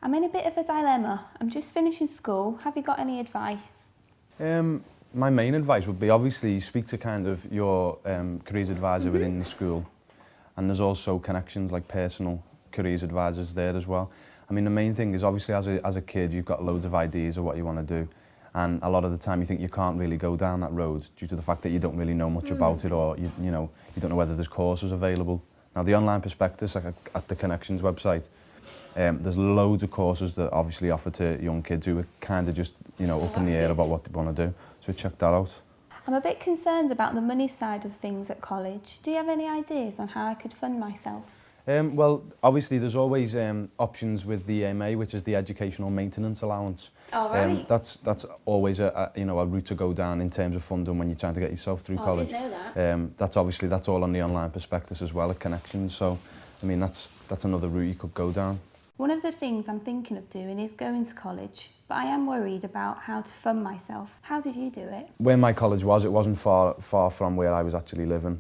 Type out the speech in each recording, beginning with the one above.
I'm in a bit of a dilemma. I'm just finishing school. Have you got any advice? My main advice would be obviously speak to kind of your careers advisor within the school, and there's also Connexions, like personal careers advisors there as well. I mean, the main thing is obviously as a kid you've got loads of ideas of what you want to do, and a lot of the time you think you can't really go down that road due to the fact that you don't really know much about it, or you don't know whether there's courses available. Now the online prospectus at the Connexions website, there's loads of courses that obviously offer to young kids who are kind of just up in the air about what they want to do. So check that out. I'm a bit concerned about the money side of things at college. Do you have any ideas on how I could fund myself? Well, obviously there's always options with the EMA, which is the Educational Maintenance Allowance. Oh, right. That's always a route to go down in terms of funding when you're trying to get yourself through college. I didn't know that. That's all on the online prospectus as well at Connexions. So, I mean, that's another route you could go down. One of the things I'm thinking of doing is going to college, but I am worried about how to fund myself. How did you do it? Where my college was, it wasn't far from where I was actually living.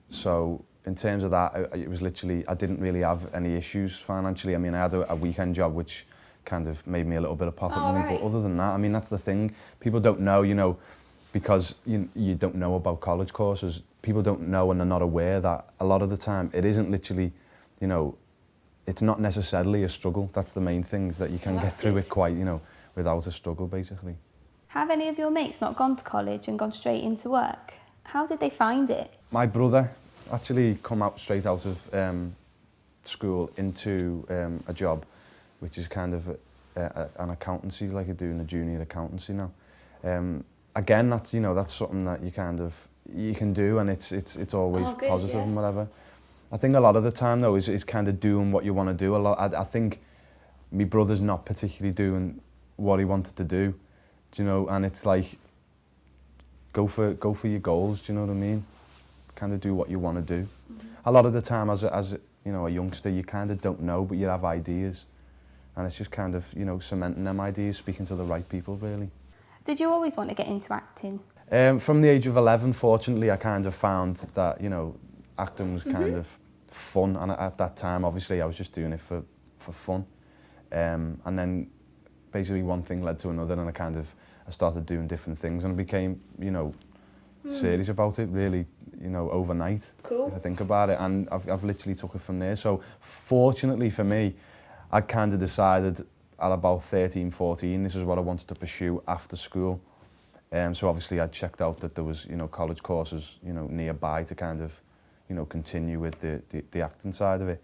So in terms of that, it was literally, I didn't really have any issues financially. I mean, I had a weekend job which kind of made me a little bit of pocket money, right. but other than that, I mean, that's the thing. People don't know, because you don't know about college courses. People don't know and they're not aware that a lot of the time it isn't literally, it's not necessarily a struggle. That's the main thing, is that you can get through it quite, without a struggle, basically. Have any of your mates not gone to college and gone straight into work? How did they find it? My brother actually come out straight out of school into a job, which is kind of an accountancy, like you're doing a junior accountancy now. Again, that's that's something that you can do, and it's always positive and whatever. I think a lot of the time though is kind of doing what you want to do. I think my brother's not particularly doing what he wanted to do, and it's like go for your goals. Do you know what I mean? Kind of do what you want to do. A lot of the time as a youngster, you kind of don't know, but you have ideas, and it's just kind of cementing them ideas, speaking to the right people, really. Did you always want to get into acting? From the age of 11, fortunately, I kind of found that acting was kind of fun, and at that time obviously I was just doing it for fun, and then basically one thing led to another, and I started doing different things, and I became serious about it really overnight. Cool. If I think about it, and I've literally took it from there. So fortunately for me, I kind of decided at about 13, 14 this is what I wanted to pursue after school. So obviously I checked out that there was college courses nearby to kind of continue with the acting side of it,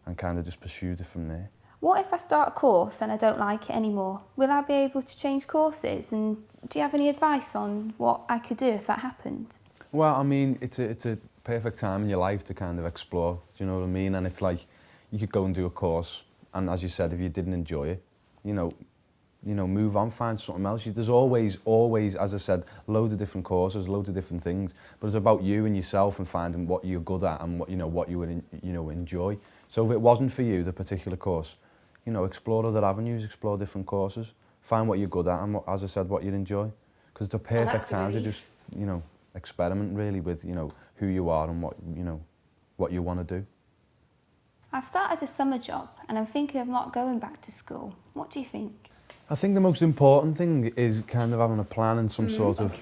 and kind of just pursued it from there. What if I start a course and I don't like it anymore? Will I be able to change courses? And do you have any advice on what I could do if that happened? Well, I mean, it's a perfect time in your life to kind of explore, do you know what I mean? And it's like, you could go and do a course, and as you said, if you didn't enjoy it, move on, find something else. There's always, as I said, loads of different courses, loads of different things, but it's about you and yourself and finding what you're good at and what you would enjoy. So if it wasn't for you, the particular course, explore other avenues, explore different courses, find what you're good at, and as I said, what you'd enjoy. Because it's a perfect time to just, experiment really with, who you are and what you want to do. I've started a summer job and I'm thinking of not going back to school. What do you think? I think the most important thing is kind of having a plan and some sort of,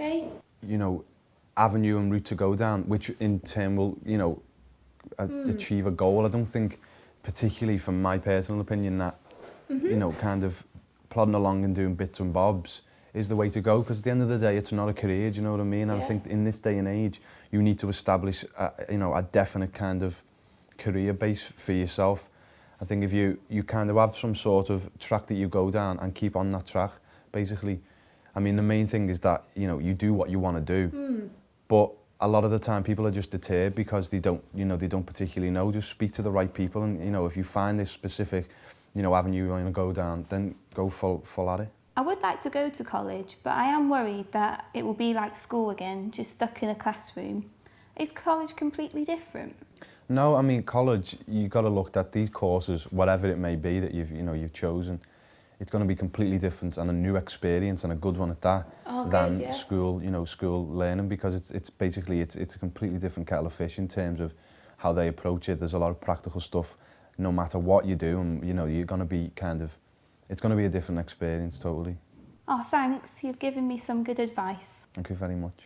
avenue and route to go down, which in turn will, achieve a goal. I don't think, particularly from my personal opinion, that, kind of plodding along and doing bits and bobs is the way to go, because at the end of the day, it's not a career, do you know what I mean? And I think in this day and age, you need to establish, a definite kind of career base for yourself. I think if you kind of have some sort of track that you go down and keep on that track, basically, I mean, the main thing is that, you do what you want to do. But a lot of the time people are just deterred because they don't particularly know. Just speak to the right people, and, if you find this specific, avenue you want to go down, then go full at it. I would like to go to college, but I am worried that it will be like school again, just stuck in a classroom. Is college completely different? No, I mean, college, you've got to look at these courses, whatever it may be that you've chosen. It's going to be completely different and a new experience, and a good one at that, than school, school learning, because it's basically it's a completely different kettle of fish in terms of how they approach it. There's a lot of practical stuff, no matter what you do, and you're going to be kind of it's going to be a different experience totally. Oh, thanks. You've given me some good advice. Thank you very much.